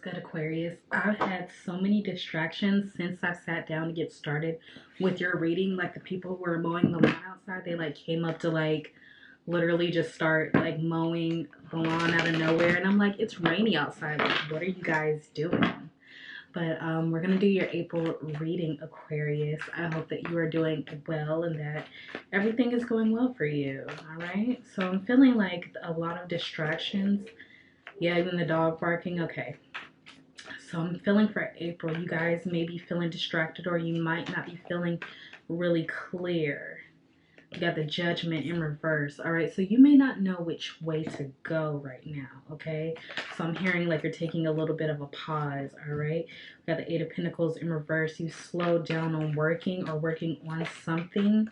Good, Aquarius. I've had so many distractions since I sat down to get started with your reading. Like the people who were mowing the lawn outside, they like came up to like literally just start like mowing the lawn out of nowhere. And I'm like, it's rainy outside. Like, what are you guys doing? But we're going to do your April reading, Aquarius. I hope that you are doing well and that everything is going well for you. All right. So I'm feeling like a lot of distractions. Yeah, even the dog barking. Okay. So I'm feeling for April, you guys may be feeling distracted or you might not be feeling really clear. You got the Judgment in reverse. All right, so you may not know which way to go right now, okay? So I'm hearing like you're taking a little bit of a pause, all right? We got the Eight of Pentacles in reverse. You slowed down on working or working on something.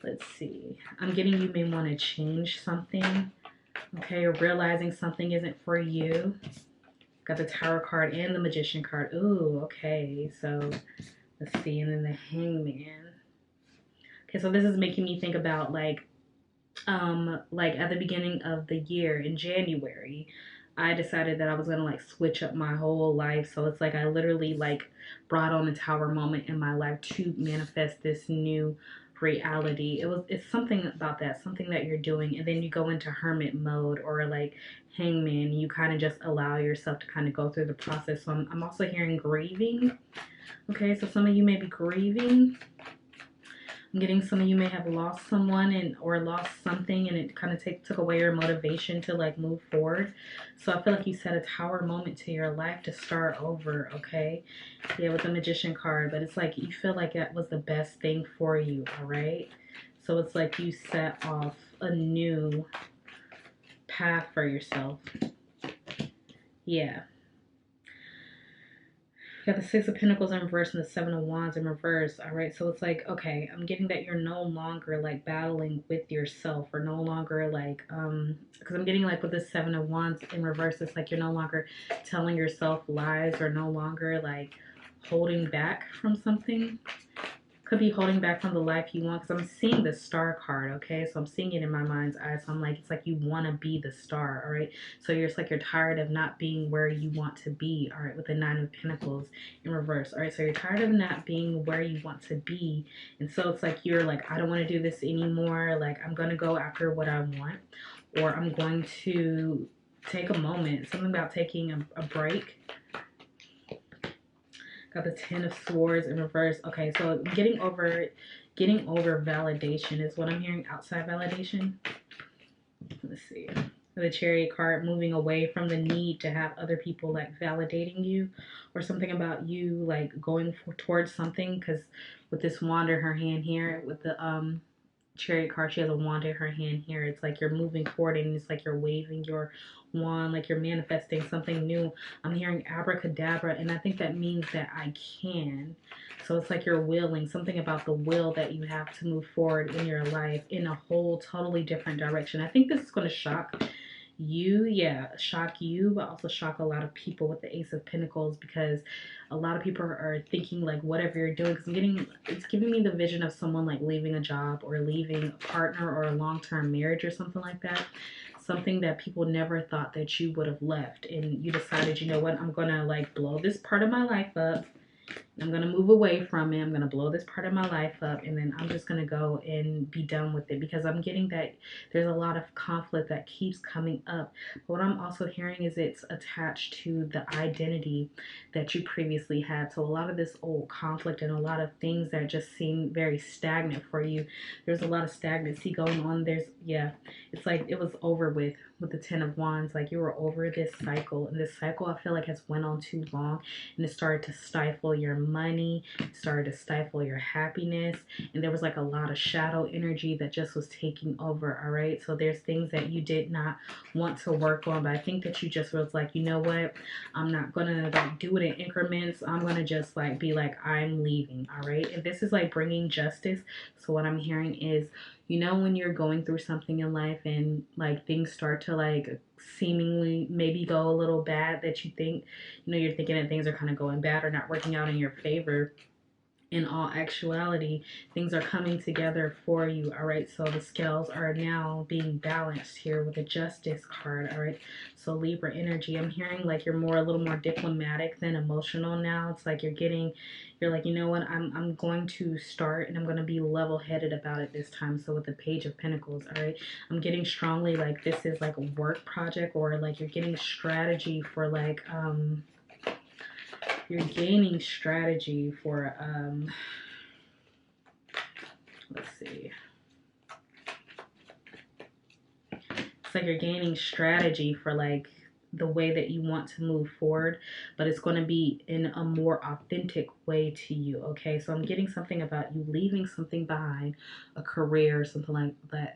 Let's see. I'm getting you may want to change something, okay? Or realizing something isn't for you. Got the Tower card and the Magician card. Ooh, okay. So let's see. And then the Hangman. Okay, so this is making me think about like at the beginning of the year in January, I decided that I was gonna like switch up my whole life. So it's like I literally like brought on a tower moment in my life to manifest this new reality. It's something about that, something that you're doing, and then you go into hermit mode or like hangman. You kind of just allow yourself to kind of go through the process. So I'm also hearing grieving. Okay, so some of you may be grieving. I'm getting some of you may have lost someone and or lost something, and it kind of took away your motivation to like move forward. So I feel like you set a tower moment to your life to start over, okay? Yeah, with the Magician card, but it's like you feel like that was the best thing for you, all right? So it's like you set off a new path for yourself. Yeah. You got the Six of Pentacles in reverse and the Seven of Wands in reverse. All right, so it's like, okay, I'm getting that you're no longer like battling with yourself or no longer like, because I'm getting like with the Seven of Wands in reverse, it's like you're no longer telling yourself lies or no longer like holding back from something. Could be holding back from the life you want, because I'm seeing the star card, okay? So I'm seeing it in my mind's eye. So I'm like, it's like you want to be the star, all right? So you're just like you're tired of not being where you want to be, all right, with the Nine of Pentacles in reverse, all right? So you're tired of not being where you want to be. And so it's like you're like, I don't want to do this anymore. Like, I'm going to go after what I want, or I'm going to take a moment. Something about taking a break. Got the Ten of Swords in reverse. Okay, so getting over validation is what I'm hearing. Outside validation. Let's see. The Chariot card, moving away from the need to have other people like validating you, or something about you like going towards something. Because with this wand in her hand here, with the Chariot card, she has a wand in her hand here. It's like you're moving forward and it's like you're waving your wand, like you're manifesting something new. I'm hearing abracadabra, and I think that means that I can. So it's like you're willing, something about the will that you have to move forward in your life in a whole totally different direction. I think this is going to shock you, yeah, shock you, but also shock a lot of people with the Ace of Pentacles, because a lot of people are thinking like whatever you're doing, because it's giving me the vision of someone like leaving a job or leaving a partner or a long-term marriage or something like that. Something that people never thought that you would have left, and you decided, you know what, I'm gonna like blow this part of my life up. I'm going to move away from it. I'm going to blow this part of my life up, and then I'm just going to go and be done with it, because I'm getting that there's a lot of conflict that keeps coming up. But what I'm also hearing is it's attached to the identity that you previously had. So a lot of this old conflict and a lot of things that just seem very stagnant for you. There's a lot of stagnancy going on. It's like it was over with the Ten of Wands. Like you were over this cycle, and this cycle I feel like has went on too long, and it started to stifle your money, it started to stifle your happiness, and there was like a lot of shadow energy that just was taking over, all right? So there's things that you did not want to work on, but I think that you just was like, you know what, I'm not gonna like do it in increments. I'm gonna just like be like, I'm leaving, all right? And this is like bringing justice. So what I'm hearing is, you know, when you're going through something in life and like things start to like seemingly maybe go a little bad, that you think, you know, you're thinking that things are kind of going bad or not working out in your favor. in all actuality, things are coming together for you. All right, so the scales are now being balanced here with the Justice card. All right, so Libra energy, I'm hearing like you're more a little more diplomatic than emotional now. It's like you're like, you know what, I'm going to start and I'm going to be level-headed about it this time. So with the Page of Pentacles, all right, I'm getting strongly like this is like a work project, or like you're getting strategy for like you're gaining strategy for let's see, it's like you're gaining strategy for like the way that you want to move forward, but it's going to be in a more authentic way to you. Okay, so I'm getting something about you leaving something behind, a career, something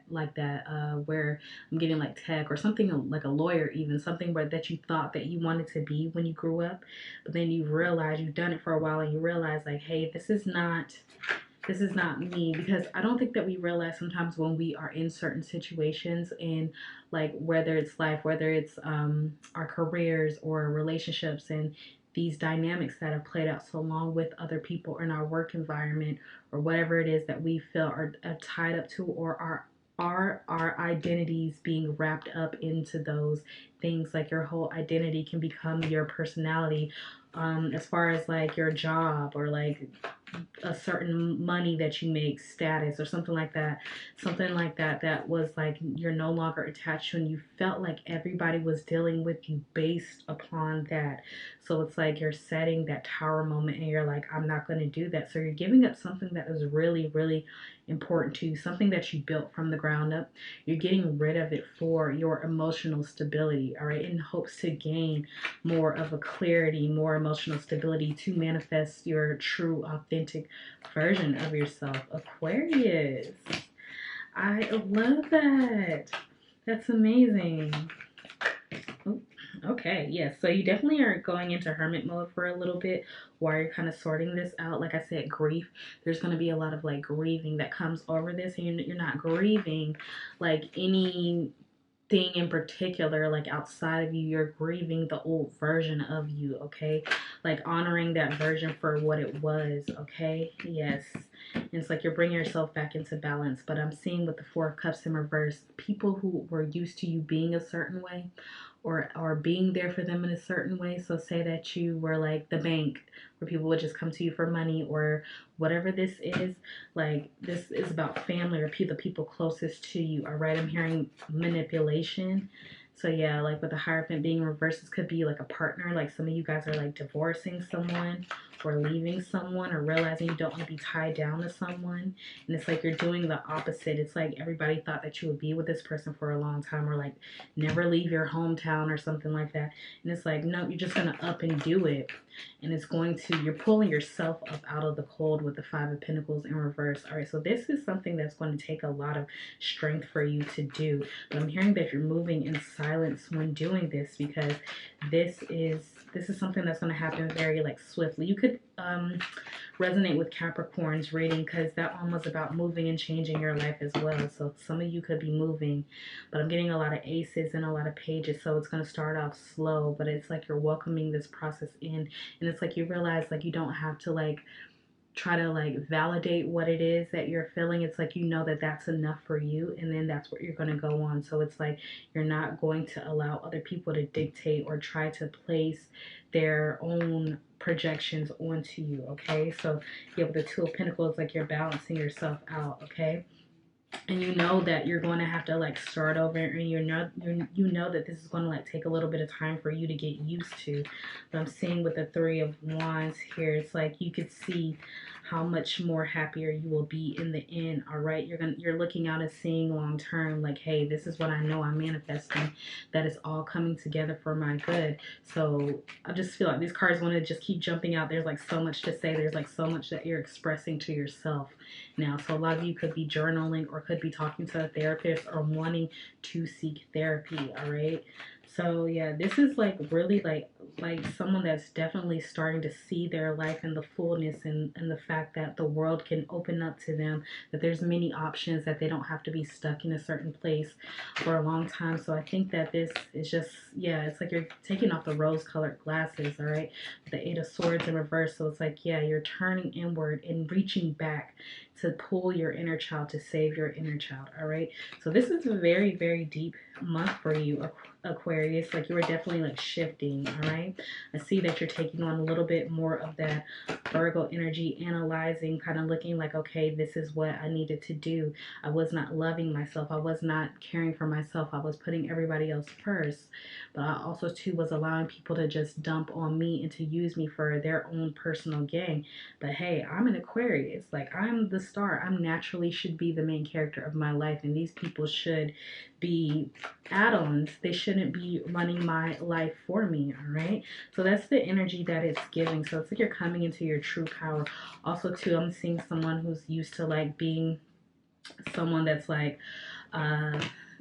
like that, where I'm getting like tech or something like a lawyer, even something where that you thought that you wanted to be when you grew up, but then you realize you've done it for a while and you realize like, hey, this is not me. Because I don't think that we realize sometimes when we are in certain situations, and like whether it's life, whether it's our careers or relationships, and these dynamics that have played out so long with other people in our work environment, or whatever it is that we feel are tied up to, or our identities being wrapped up into those things. Like your whole identity can become your personality, as far as like your job, or like a certain money that you make, status, or something like that, that was like you're no longer attached to, and you felt like everybody was dealing with you based upon that. So it's like you're setting that tower moment and you're like, I'm not going to do that. So you're giving up something that is really, really important to you, something that you built from the ground up. You're getting rid of it for your emotional stability, all right, in hopes to gain more of a clarity, more emotional stability, to manifest your true, authentic version of yourself. Aquarius. I love that. That's amazing. Oh, okay, yes. So you definitely are going into hermit mode for a little bit while you're kind of sorting this out. Like I said, grief. There's going to be a lot of like grieving that comes over this, and you're not grieving like any thing in particular, like outside of you. You're grieving the old version of you. Okay, like honoring that version for what it was. Okay, yes. And it's like you're bringing yourself back into balance. But I'm seeing with the Four of Cups in reverse, people who were used to you being a certain way, or being there for them in a certain way. So say that you were like the bank, where people would just come to you for money, or whatever this is. Like this is about family, or the people closest to you. All right, I'm hearing manipulation. So yeah, like with the Hierophant being reversed, this could be like a partner. Like some of you guys are like divorcing someone, or leaving someone, or realizing you don't want to be tied down to someone. And it's like you're doing the opposite. It's like everybody thought that you would be with this person for a long time, or like never leave your hometown or something like that. And it's like, no, you're just going to up and do it. And it's going to, you're pulling yourself up out of the cold with the Five of Pentacles in reverse. All right, so this is something that's going to take a lot of strength for you to do. But I'm hearing that you're moving in silence when doing this, because this is something that's going to happen very like swiftly. You could resonate with Capricorn's reading, because that one was about moving and changing your life as well. So some of you could be moving, but I'm getting a lot of aces and a lot of pages. So it's going to start off slow, but it's like you're welcoming this process in, and it's like you realize like you don't have to like try to like validate what it is that you're feeling. It's like you know that that's enough for you, and then that's what you're going to go on. So it's like you're not going to allow other people to dictate or try to place their own projections onto you. Okay, so yeah, with the Two of Pentacles, like you're balancing yourself out. Okay, and you know that you're going to have to like start over, and you know that this is going to like take a little bit of time for you to get used to. But I'm seeing with the Three of Wands here, it's like you could see how much more happier you will be in the end. All right, you're looking out and seeing long term, like, hey, this is what I know I'm manifesting, that is all coming together for my good. So I just feel like these cards want to just keep jumping out. There's like so much to say, there's like so much that you're expressing to yourself now. So a lot of you could be journaling, or could be talking to a therapist, or wanting to seek therapy. All right, So yeah, this is like really like someone that's definitely starting to see their life in the fullness, and the fact that the world can open up to them, that there's many options, that they don't have to be stuck in a certain place for a long time. So I think that this is just, yeah, it's like you're taking off the rose colored glasses, all right? The Eight of Swords in reverse. So it's like, yeah, you're turning inward and reaching back to pull your inner child, to save your inner child, all right? So this is a very, very deep month for you, Aquarius. Like you are definitely like shifting, all right? I see that you're taking on a little bit more of that Virgo energy, analyzing, kind of looking like, okay, this is what I needed to do. I was not loving myself. I was not caring for myself. I was putting everybody else first. But I also too was allowing people to just dump on me and to use me for their own personal gain. But hey, I'm an Aquarius. Like I'm the star. I'm naturally should be the main character of my life, and these people should be add-ons. They shouldn't be running my life for me, all right? So that's the energy that it's giving. So it's like you're coming into your true power. Also too, I'm seeing someone who's used to like being someone that's like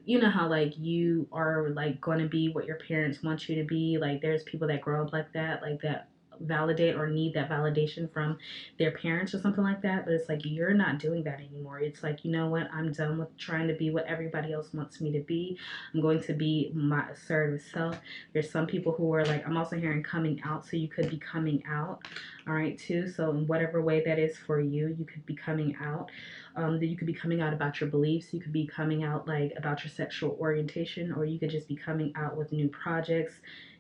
you know how like you are like going to be what your parents want you to be. Like there's people that grow up like that validate or need that validation from their parents or something like that, but it's like you're not doing that anymore. It's like, you know what, I'm done with trying to be what everybody else wants me to be. I'm going to be my assertive self. There's some people who are like, I'm also hearing coming out, so you could be coming out, all right, too. So in whatever way that is for you, you could be coming out. That you could be coming out about your beliefs. You could be coming out like about your sexual orientation, or you could just be coming out with new projects,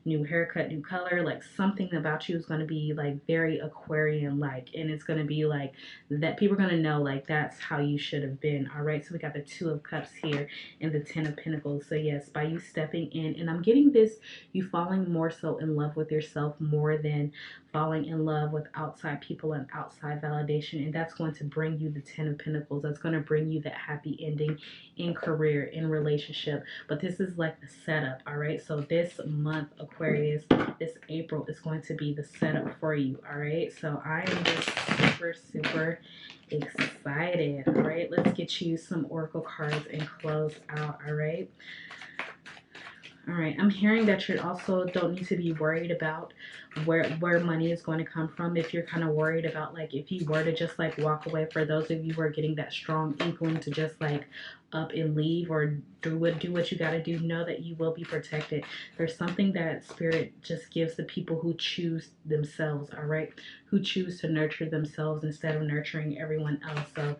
new haircut, new color. Like something about you is going to be like very Aquarian like, and it's going to be like that people are going to know like that's how you should have been. All right, so we got the Two of Cups here and the Ten of Pentacles. So yes, by you stepping in, and I'm getting this, you falling more so in love with yourself more than falling in love with outside people and outside validation, and that's going to bring you the Ten of Pentacles. That's going to bring you that happy ending in career, in relationship. But this is like the setup, all right? So this month, Aquarius, this April is going to be the setup for you, all right? So I am just super, super excited, all right? Let's get you some oracle cards and close out, all right? All right, I'm hearing that you also don't need to be worried about where money is going to come from. If you're kind of worried about like if you were to just like walk away, for those of you who are getting that strong inkling to just like up and leave or do what you got to do, know that you will be protected. There's something that spirit just gives the people who choose themselves, all right? Who choose to nurture themselves instead of nurturing everyone else. So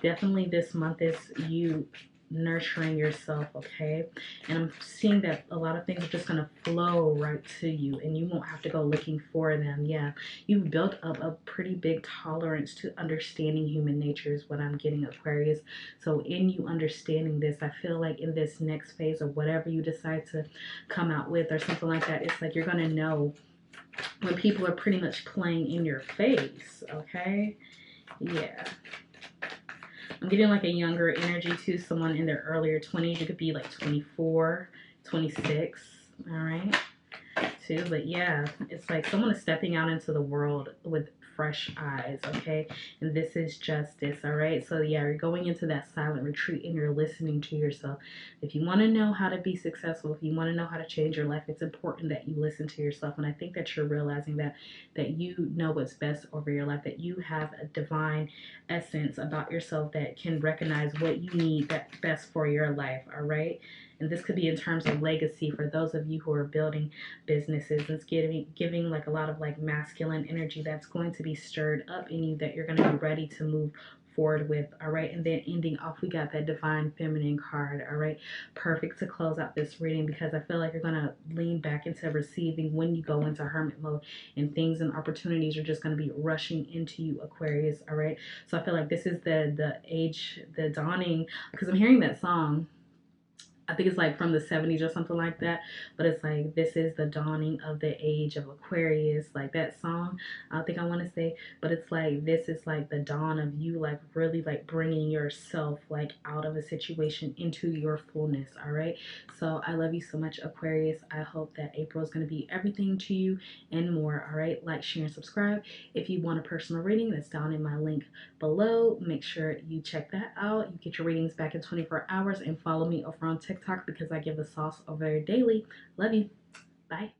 definitely this month is you nurturing yourself, okay? And I'm seeing that a lot of things are just going to flow right to you, and you won't have to go looking for them. Yeah, you've built up a pretty big tolerance to understanding human nature is what I'm getting, Aquarius. So in you understanding this, I feel like in this next phase or whatever you decide to come out with or something like that, it's like you're going to know when people are pretty much playing in your face, okay? Yeah. I'm getting like a younger energy too, someone in their earlier 20s. You could be like 24, 26, all right, too. But yeah, it's like someone is stepping out into the world with fresh eyes, okay? And this is justice, all right? So yeah, you're going into that silent retreat and you're listening to yourself. If you want to know how to be successful, if you want to know how to change your life, it's important that you listen to yourself. And I think that you're realizing that you know what's best over your life, that you have a divine essence about yourself that can recognize what you need that's best for your life, all right? And this could be in terms of legacy for those of you who are building businesses. It's giving like a lot of like masculine energy that's going to be stirred up in you, that you're going to be ready to move forward with, all right? And then ending off, we got that divine feminine card, all right? Perfect to close out this reading, because I feel like you're going to lean back into receiving when you go into hermit mode, and things and opportunities are just going to be rushing into you, Aquarius, all right? So I feel like this is the age, the dawning, because I'm hearing that song. I think it's like from the 70s or something like that. But it's like, this is the dawning of the age of Aquarius. Like that song, I don't think I want to say. But it's like, this is like the dawn of you, like really like bringing yourself like out of a situation into your fullness, all right? So I love you so much, Aquarius. I hope that April is going to be everything to you and more, all right? Like, share, and subscribe. If you want a personal reading, that's down in my link below. Make sure you check that out. You get your readings back in 24 hours, and follow me over on TikTok TikTok because I give the sauce over there daily. Love you. Bye.